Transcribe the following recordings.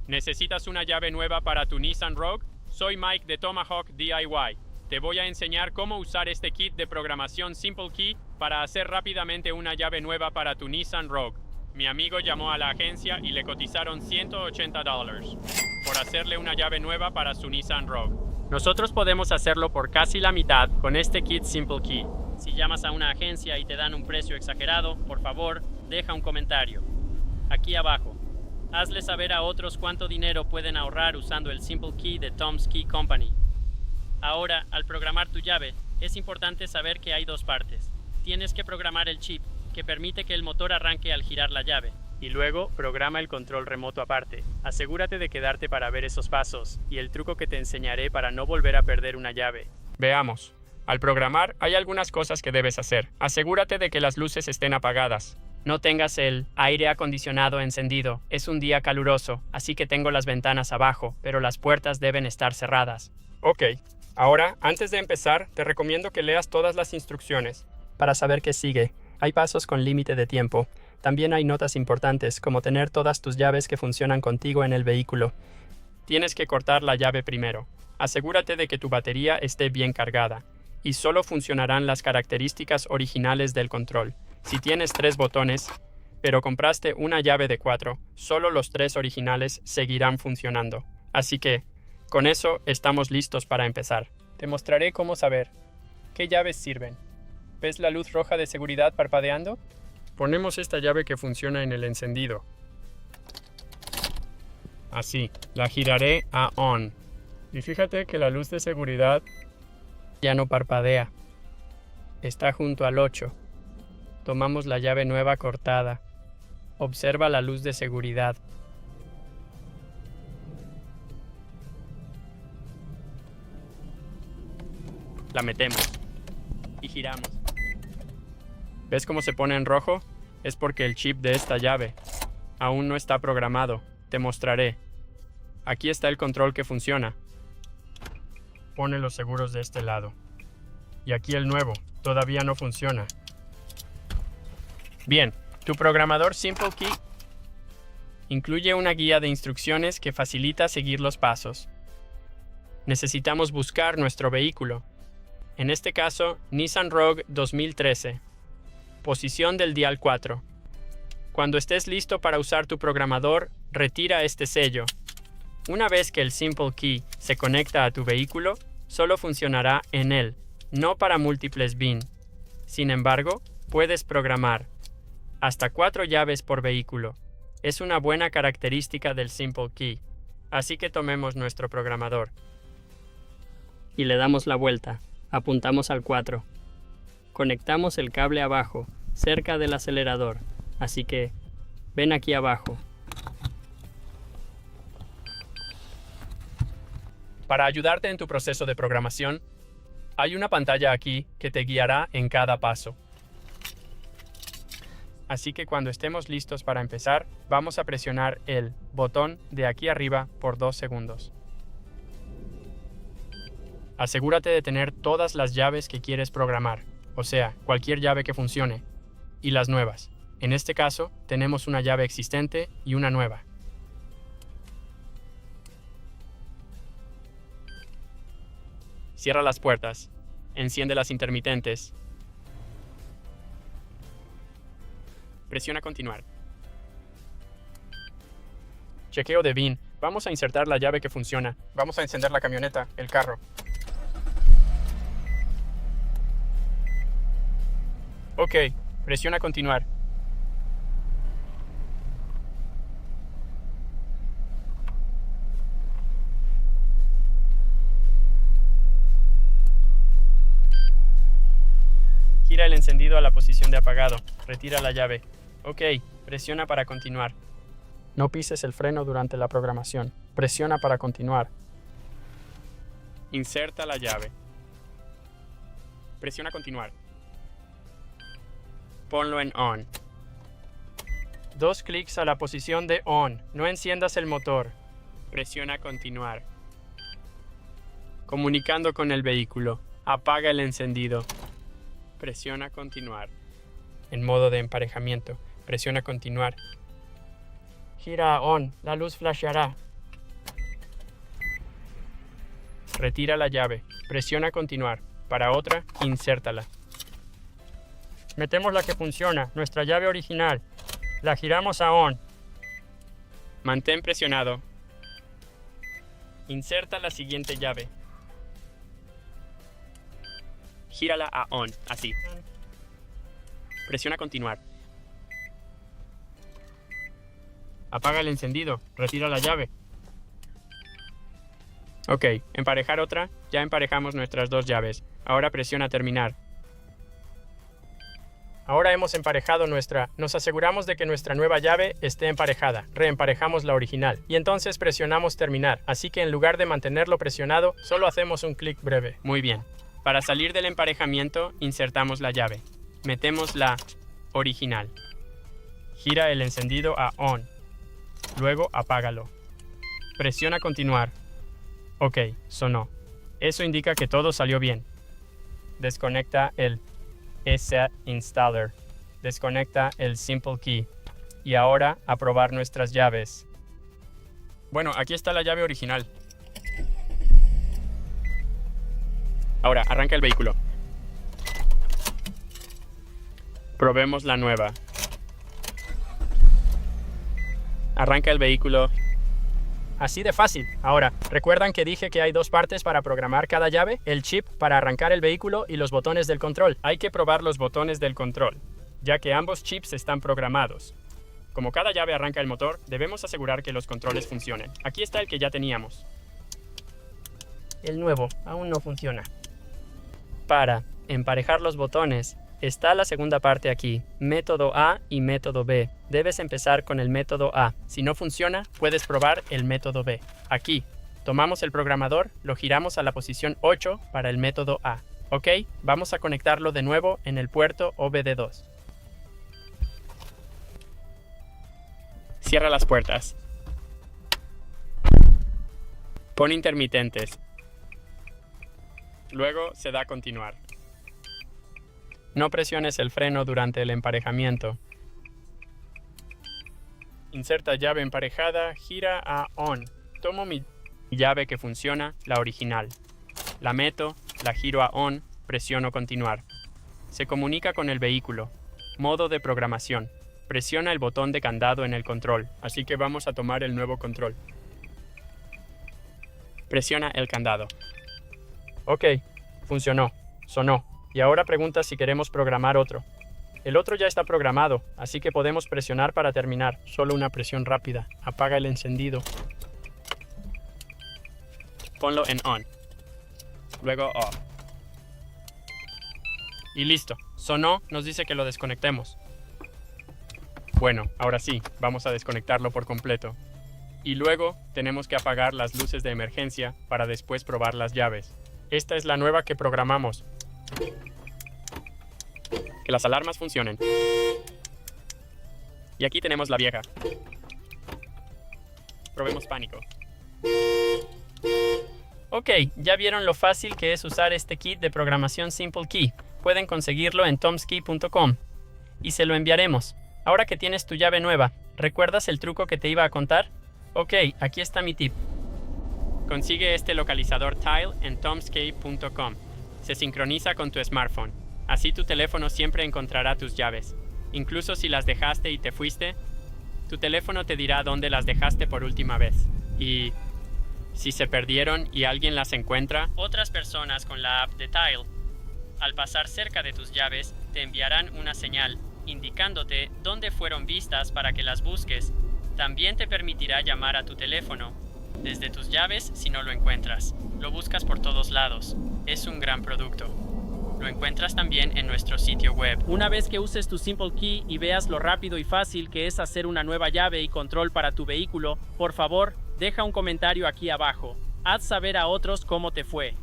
¿Necesitas una llave nueva para tu Nissan Rogue? Soy Mike de Tomahawk DIY. Te voy a enseñar cómo usar este kit de programación Simple Key para hacer rápidamente una llave nueva para tu Nissan Rogue. Mi amigo llamó a la agencia y le cotizaron $180 por hacerle una llave nueva para su Nissan Rogue. Nosotros podemos hacerlo por casi la mitad con este kit Simple Key. Si llamas a una agencia y te dan un precio exagerado, por favor, deja un comentario aquí abajo. Hazle saber a otros cuánto dinero pueden ahorrar usando el Simple Key de Tom's Key Company. Ahora, al programar tu llave, es importante saber que hay dos partes. Tienes que programar el chip, que permite que el motor arranque al girar la llave. Y luego, programa el control remoto aparte. Asegúrate de quedarte para ver esos pasos y el truco que te enseñaré para no volver a perder una llave. Veamos. Al programar, hay algunas cosas que debes hacer. Asegúrate de que las luces estén apagadas. No tengas el aire acondicionado encendido. Es un día caluroso, así que tengo las ventanas abajo, pero las puertas deben estar cerradas. Ok. Ahora, antes de empezar, te recomiendo que leas todas las instrucciones para saber qué sigue. Hay pasos con límite de tiempo. También hay notas importantes, como tener todas tus llaves que funcionan contigo en el vehículo. Tienes que cortar la llave primero. Asegúrate de que tu batería esté bien cargada, y solo funcionarán las características originales del control. Si tienes 3 botones, pero compraste una llave de 4, solo los 3 originales seguirán funcionando. Así que, con eso estamos listos para empezar. Te mostraré cómo saber qué llaves sirven. ¿Ves la luz roja de seguridad parpadeando? Ponemos esta llave que funciona en el encendido. Así, la giraré a ON. Y fíjate que la luz de seguridad ya no parpadea. Está junto al 8. Tomamos la llave nueva cortada. Observa la luz de seguridad. La metemos y giramos. ¿Ves cómo se pone en rojo? Es porque el chip de esta llave aún no está programado. Te mostraré. Aquí está el control que funciona. Pone los seguros de este lado. Y aquí el nuevo. Todavía no funciona. Bien, tu programador Simple Key incluye una guía de instrucciones que facilita seguir los pasos. Necesitamos buscar nuestro vehículo. En este caso, Nissan Rogue 2013. Posición del dial 4. Cuando estés listo para usar tu programador, retira este sello. Una vez que el Simple Key se conecta a tu vehículo, solo funcionará en él, no para múltiples BIN. Sin embargo, puedes programar hasta 4 llaves por vehículo. Es una buena característica del Simple Key. Así que tomemos nuestro programador y le damos la vuelta. Apuntamos al 4. Conectamos el cable abajo, cerca del acelerador. Así que, ven aquí abajo. Para ayudarte en tu proceso de programación, hay una pantalla aquí que te guiará en cada paso. Así que cuando estemos listos para empezar, vamos a presionar el botón de aquí arriba por 2 segundos. Asegúrate de tener todas las llaves que quieres programar, o sea, cualquier llave que funcione, y las nuevas. En este caso, tenemos una llave existente y una nueva. Cierra las puertas, enciende las intermitentes. Presiona continuar. Chequeo de BIN. Vamos a insertar la llave que funciona. Vamos a encender la camioneta, el carro. Ok, presiona continuar. Gira el encendido a la posición de apagado. Retira la llave. Ok, presiona para continuar. No pises el freno durante la programación. Presiona para continuar. Inserta la llave. Presiona continuar. Ponlo en ON. 2 clics a la posición de ON. No enciendas el motor. Presiona continuar. Comunicando con el vehículo. Apaga el encendido. Presiona continuar. En modo de emparejamiento. Presiona continuar. Gira a ON. La luz flasheará. retira la llave. Presiona continuar. Para otra, insértala. Metemos la que funciona, nuestra llave original. La giramos a on. Mantén presionado. Inserta la siguiente llave. Gírala a on, así. Presiona continuar. Apaga el encendido, retira la llave. Ok, emparejar otra. Ya emparejamos nuestras dos llaves. Ahora presiona terminar. Ahora hemos emparejado nuestra. Nos aseguramos de que nuestra nueva llave esté emparejada. Reemparejamos la original. Y entonces presionamos terminar. Así que en lugar de mantenerlo presionado, solo hacemos un clic breve. Muy bien. Para salir del emparejamiento, insertamos la llave. Metemos la original. Gira el encendido a on. Luego apágalo. Presiona continuar. Ok, sonó. Eso indica que todo salió bien. Desconecta el ESET Installer. Desconecta el Simple Key. Y ahora a probar nuestras llaves. Bueno, aquí está la llave original. Ahora, arranca el vehículo. Probemos la nueva. Arranca el vehículo. Así de fácil. Ahora, ¿recuerdan que dije que hay dos partes para programar cada llave? El chip para arrancar el vehículo y los botones del control. Hay que probar los botones del control, ya que ambos chips están programados. Como cada llave arranca el motor, debemos asegurar que los controles funcionen. Aquí está el que ya teníamos. El nuevo aún no funciona. Para emparejar los botones, está la segunda parte aquí, método A y método B. Debes empezar con el método A. Si no funciona, puedes probar el método B. Aquí, tomamos el programador, lo giramos a la posición 8 para el método A. Ok, vamos a conectarlo de nuevo en el puerto OBD2. Cierra las puertas. Pon intermitentes. Luego se da a continuar. No presiones el freno durante el emparejamiento. Inserta llave emparejada, gira a on. Tomo mi llave que funciona, la original. La meto, la giro a on, presiono continuar. Se comunica con el vehículo. Modo de programación. Presiona el botón de candado en el control, así que vamos a tomar el nuevo control. Presiona el candado. Ok, funcionó, sonó. Y ahora pregunta si queremos programar otro. El otro ya está programado, así que podemos presionar para terminar. Solo una presión rápida. Apaga el encendido. Ponlo en on. Luego off. Y listo. Sonó, nos dice que lo desconectemos. Bueno, ahora sí, vamos a desconectarlo por completo. Y luego tenemos que apagar las luces de emergencia para después probar las llaves. Esta es la nueva que programamos. Que las alarmas funcionen. Y aquí tenemos la vieja. Probemos pánico. Ok, ya vieron lo fácil que es usar este kit de programación Simple Key. Pueden conseguirlo en tomskey.com. Y se lo enviaremos. Ahora que tienes tu llave nueva, ¿recuerdas el truco que te iba a contar? Ok, aquí está mi tip. Consigue este localizador Tile en tomskey.com. Se sincroniza con tu smartphone. Así tu teléfono siempre encontrará tus llaves. Incluso si las dejaste y te fuiste, tu teléfono te dirá dónde las dejaste por última vez. Y si se perdieron y alguien las encuentra, otras personas con la app de Tile, al pasar cerca de tus llaves, te enviarán una señal indicándote dónde fueron vistas para que las busques. También te permitirá llamar a tu teléfono desde tus llaves si no lo encuentras. Lo buscas por todos lados. Es un gran producto. Lo encuentras también en nuestro sitio web. Una vez que uses tu Simple Key y veas lo rápido y fácil que es hacer una nueva llave y control para tu vehículo, por favor, deja un comentario aquí abajo. Haz saber a otros cómo te fue.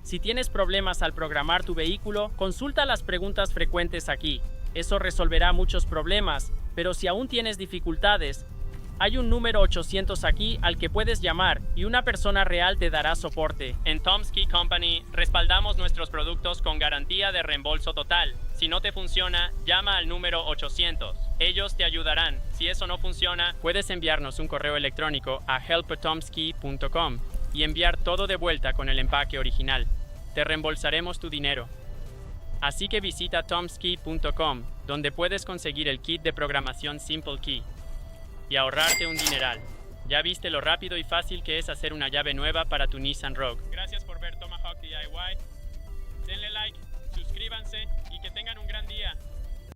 Si tienes problemas al programar tu vehículo, consulta las preguntas frecuentes aquí. Eso resolverá muchos problemas, pero si aún tienes dificultades, hay un número 800 aquí al que puedes llamar y una persona real te dará soporte. En Tomskey Company respaldamos nuestros productos con garantía de reembolso total. Si no te funciona, llama al número 800. Ellos te ayudarán. Si eso no funciona, puedes enviarnos un correo electrónico a help@tomskey.com y enviar todo de vuelta con el empaque original. Te reembolsaremos tu dinero. Así que visita tomskey.com, donde puedes conseguir el kit de programación Simple Key y ahorrarte un dineral. Ya viste lo rápido y fácil que es hacer una llave nueva para tu Nissan Rogue. Gracias por ver Tomahawk DIY. Denle like, suscríbanse y que tengan un gran día.